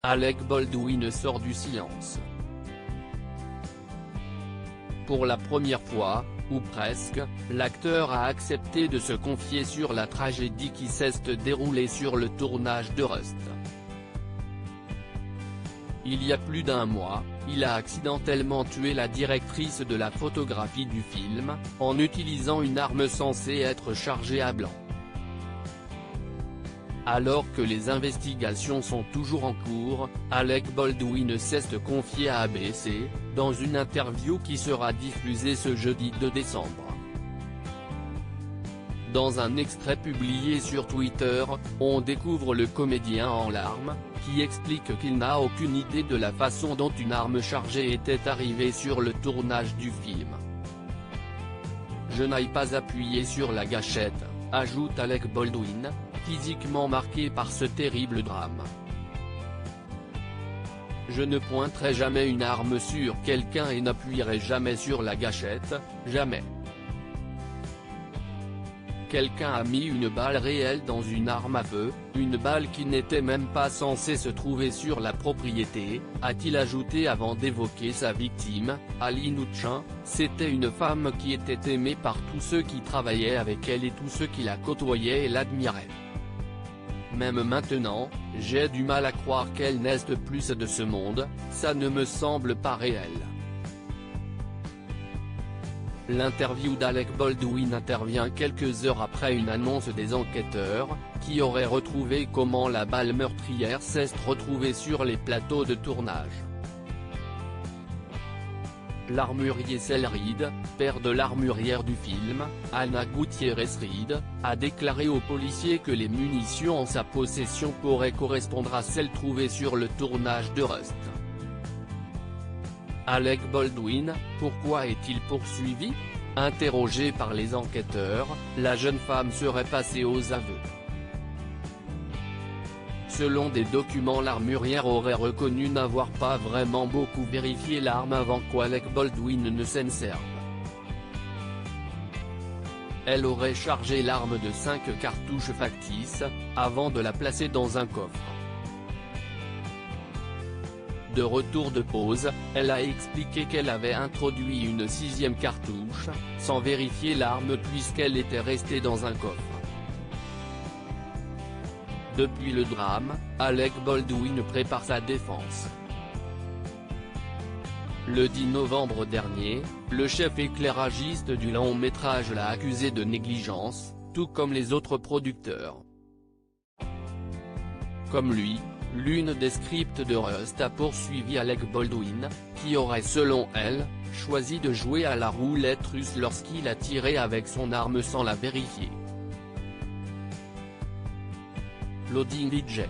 Alec Baldwin sort du silence. Pour la première fois, ou presque, l'acteur a accepté de se confier sur la tragédie qui s'est déroulée sur le tournage de Rust. Il y a plus d'un mois, il a accidentellement tué la directrice de la photographie du film, en utilisant une arme censée être chargée à blanc. Alors que les investigations sont toujours en cours, Alec Baldwin s'est confié à ABC, dans une interview qui sera diffusée ce jeudi 2 décembre. Dans un extrait publié sur Twitter, on découvre le comédien en larmes, qui explique qu'il n'a aucune idée de la façon dont une arme chargée était arrivée sur le tournage du film. « Je n'ai pas appuyé sur la gâchette », ajoute Alec Baldwin, physiquement marqué par ce terrible drame. « Je ne pointerai jamais une arme sur quelqu'un et n'appuierai jamais sur la gâchette, jamais. Quelqu'un a mis une balle réelle dans une arme à feu, une balle qui n'était même pas censée se trouver sur la propriété, a-t-il ajouté avant d'évoquer sa victime, Ali Nouchin. C'était une femme qui était aimée par tous ceux qui travaillaient avec elle et tous ceux qui la côtoyaient et l'admiraient. Même maintenant, j'ai du mal à croire qu'elle n'est plus de ce monde, ça ne me semble pas réel. » L'interview d'Alec Baldwin intervient quelques heures après une annonce des enquêteurs, qui auraient retrouvé comment la balle meurtrière s'est retrouvée sur les plateaux de tournage. L'armurier Cel Reed, père de l'armurière du film, Anna Gutiérrez Reed, a déclaré aux policiers que les munitions en sa possession pourraient correspondre à celles trouvées sur le tournage de Rust. Alec Baldwin, pourquoi est-il poursuivi ? Interrogée par les enquêteurs, la jeune femme serait passée aux aveux. Selon des documents, l'armurière aurait reconnu n'avoir pas vraiment beaucoup vérifié l'arme avant qu'Alec Baldwin ne s'en serve. Elle aurait chargé l'arme de 5 cartouches factices, avant de la placer dans un coffre. De retour de pause, elle a expliqué qu'elle avait introduit une 6e cartouche, sans vérifier l'arme puisqu'elle était restée dans un coffre. Depuis le drame, Alec Baldwin prépare sa défense. Le 10 novembre dernier, le chef éclairagiste du long-métrage l'a accusé de négligence, tout comme les autres producteurs. Comme lui, l'une des scripts de Rust a poursuivi Alec Baldwin, qui aurait selon elle, choisi de jouer à la roulette russe lorsqu'il a tiré avec son arme sans la vérifier. Loading DJ.